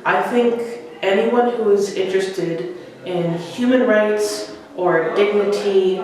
I think anyone who is interested in human rights or dignity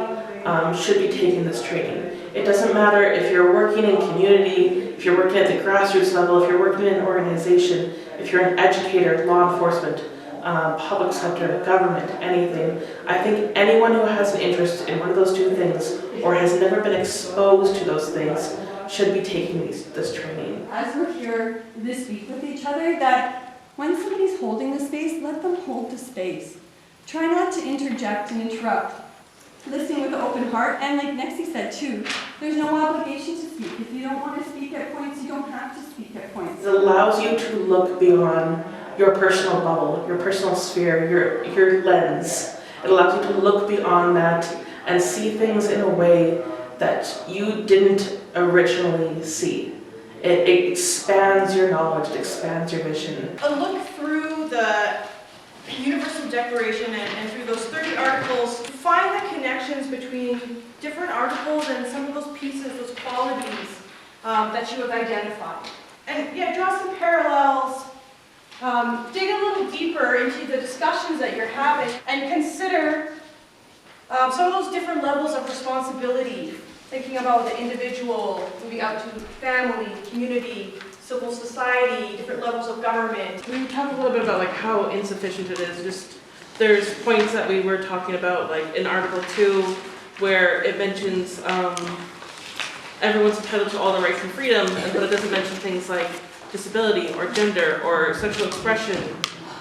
should be taking this training. It doesn't matter if you're working in community, if you're working at the grassroots level, if you're working in an organization, if you're an educator, law enforcement, public sector, government, anything. I think anyone who has an interest in one of those two things or has never been exposed to those things should be taking this training. As we're here this week with each other, that when somebody's holding the space, let them hold the space. Try not to interject and interrupt. Listening with an open heart, and like Nexi said too, there's no obligation to speak. If you don't want to speak at points, you don't have to speak at points. It allows you to look beyond your personal bubble, your personal sphere, your lens. It allows you to look beyond that and see things in a way that you didn't originally see. It expands your knowledge, it expands your vision. A look through the Universal Declaration and through those 30 articles, find the connections between different articles and some of those pieces, those qualities that you have identified. And yeah, draw some parallels, dig a little deeper into the discussions that you're having, and consider some of those different levels of responsibility, thinking about the individual, moving out to family, community, civil society, different levels of government. We talked a little bit about like how insufficient it is. Just there's points that we were talking about, like in Article 2, where it mentions everyone's entitled to all the rights and freedom, but it doesn't mention things like disability or gender or sexual expression.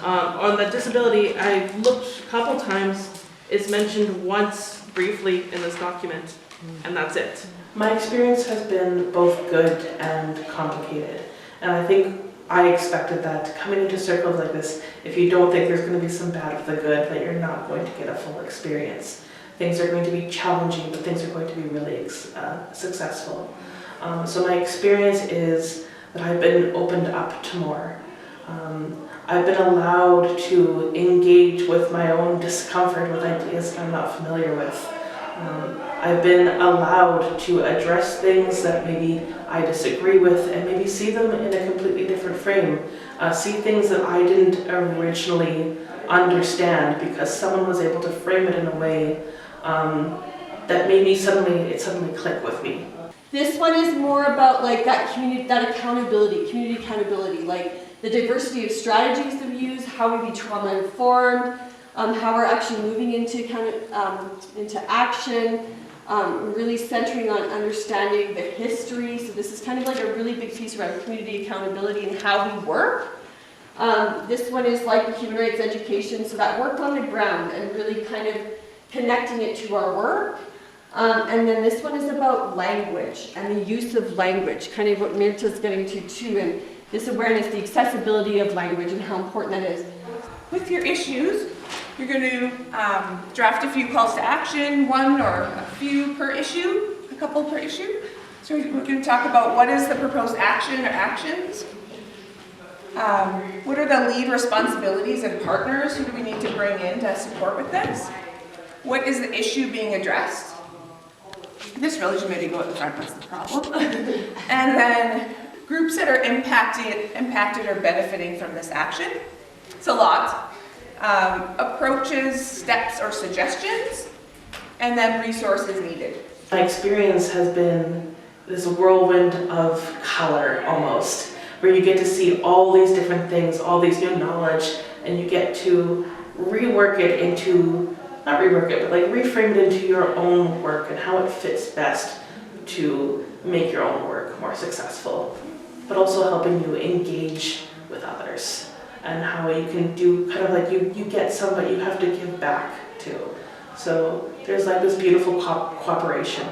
On the disability, I looked a couple times. It's mentioned once briefly in this document, and that's it. My experience has been both good and complicated. And I think I expected that coming into circles like this, if you don't think there's going to be some bad of the good, that you're not going to get a full experience. Things are going to be challenging, but things are going to be really successful. So my experience is that I've been opened up to more. I've been allowed to engage with my own discomfort with ideas that I'm not familiar with. I've been allowed to address things that maybe I disagree with and maybe see them in a completely different frame. See things that I didn't originally understand because someone was able to frame it in a way that made me suddenly click with me. This one is more about like that community accountability, like the diversity of strategies that we use, how we be trauma informed, how we're actually moving into action, really centering on understanding the history. So this is kind of like a really big piece around community accountability and how we work. This one is like human rights education, so that work on the ground and really kind of connecting it to our work. And then this one is about language and the use of language, kind of what Mirta's getting to too, and this awareness, the accessibility of language and how important that is. With your issues, you're going to draft a few calls to action, one or a few per issue, a couple per issue. So we're going to talk about what is the proposed action or actions. What are the lead responsibilities and partners? Who do we need to bring in to support with this? What is the issue being addressed? This really should maybe go at the front, that's the problem. And then groups that are impacted or benefiting from this action. It's a lot. Approaches, steps, or suggestions, and then resources needed. My experience has been this whirlwind of color almost, where you get to see all these different things, all these new knowledge, and you get to rework it into, not rework it, but like reframe it into your own work and how it fits best to make your own work more successful, but also helping you engage with others. And how you can do kind of like you get some, but you have to give back too. So there's like this beautiful cooperation.